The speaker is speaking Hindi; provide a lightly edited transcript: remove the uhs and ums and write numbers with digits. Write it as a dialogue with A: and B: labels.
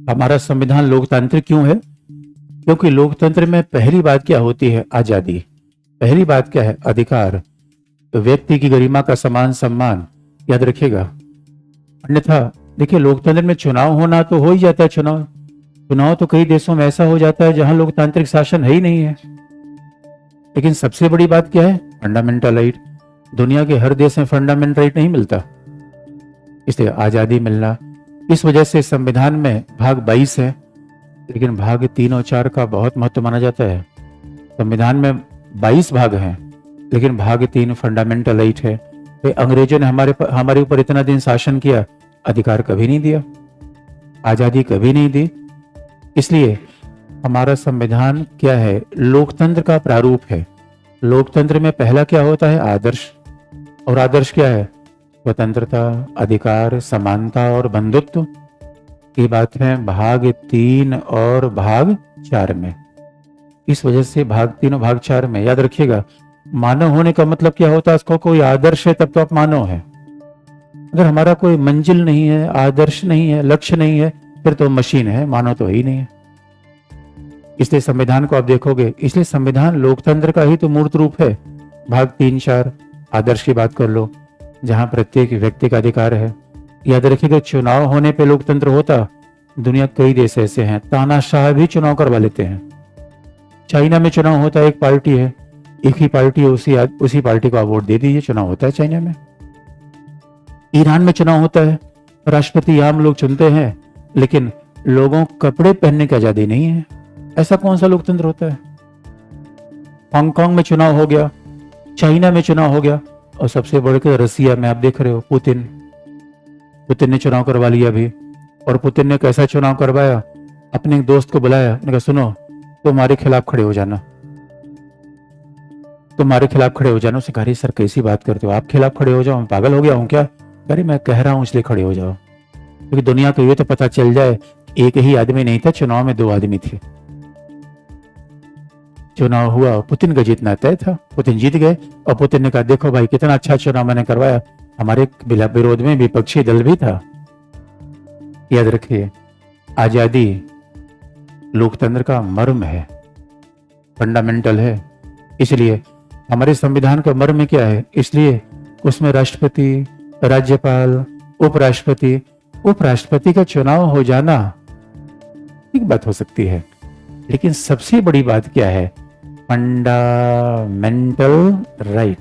A: हमारा संविधान लोकतांत्रिक क्यों है? क्योंकि लोकतंत्र में पहली बात क्या होती है? आजादी। पहली बात क्या है? अधिकार। तो व्यक्ति की गरिमा का समान सम्मान, याद रखिएगा। अन्यथा देखिए, लोकतंत्र में चुनाव होना तो हो ही जाता है। चुनाव तो कई देशों में ऐसा हो जाता है जहां लोकतांत्रिक शासन है ही नहीं है। लेकिन सबसे बड़ी बात क्या है? Fundamental right. दुनिया के हर देश में फंडामेंटल राइट नहीं मिलता, इसलिए आजादी मिलना। इस वजह से संविधान में भाग 22 है, लेकिन भाग 3 और 4 का बहुत महत्व माना जाता है। संविधान में 22 भाग हैं, लेकिन भाग 3 फंडामेंटल राइट है। तो अंग्रेजों ने हमारे ऊपर इतना दिन शासन किया, अधिकार कभी नहीं दिया, आजादी कभी नहीं दी। इसलिए हमारा संविधान क्या है? लोकतंत्र का प्रारूप है। लोकतंत्र में पहला क्या होता है? आदर्श। और आदर्श क्या है? स्वतंत्रता, अधिकार, समानता और बंधुत्व। की बात है भाग 3 और भाग 4 में। इस वजह से भाग 3 और भाग 4 में, याद रखिएगा, मानव होने का मतलब क्या होता है? उसको कोई आदर्श है तब तो आप मानव है। अगर हमारा कोई मंजिल नहीं है, आदर्श नहीं है, लक्ष्य नहीं है, फिर तो मशीन है, मानव तो ही नहीं है। इसलिए संविधान को आप देखोगे, इसलिए संविधान लोकतंत्र का ही तो मूर्त रूप है। भाग 3, 4 आदर्श की बात कर लो, जहां प्रत्येक व्यक्ति का अधिकार है। याद रखिएगा, चुनाव होने पे लोकतंत्र होता। दुनिया कई देश ऐसे हैं, तानाशाह भी चुनाव करवा लेते हैं। चाइना में चुनाव होता है, एक पार्टी है, एक ही पार्टी है, उसी पार्टी को वोट दे दीजिए, चुनाव होता है चाइना में। ईरान में चुनाव होता है, राष्ट्रपति आम लोग चुनते हैं, लेकिन लोगों को कपड़े पहनने की आजादी नहीं है। ऐसा कौन सा लोकतंत्र होता है? हांगकांग में चुनाव हो गया, चाइना में चुनाव हो गया, और सबसे बढ़कर रसिया में आप देख रहे हो, पुतिन ने चुनाव करवा लिया अभी। और पुतिन ने कैसा चुनाव करवाया? अपने एक दोस्त को बुलाया, उन्होंने कहा सुनो, तुम्हारे खिलाफ खड़े हो जाना, तुम्हारे खिलाफ खड़े हो जाना। उसे कहा सर कैसी बात करते हो, आप खिलाफ खड़े हो जाओ, मैं पागल हो गया हूँ क्या? अरे मैं कह रहा हूँ इसलिए खड़े हो जाओ, क्योंकि दुनिया को ये तो पता चल जाए एक ही आदमी नहीं था, चुनाव में 2 आदमी थे। चुनाव हुआ, पुतिन का जीतना तय था, पुतिन जीत गए। और पुतिन ने कहा देखो भाई, कितना अच्छा चुनाव मैंने करवाया, हमारे विरोध में विपक्षी दल भी था। याद रखिए, आजादी लोकतंत्र का मर्म है, फंडामेंटल है। इसलिए हमारे संविधान का मर्म क्या है? इसलिए उसमें राष्ट्रपति, राज्यपाल, उपराष्ट्रपति का चुनाव हो जाना एक बात हो सकती है, लेकिन सबसे बड़ी बात क्या है? Fundamental right.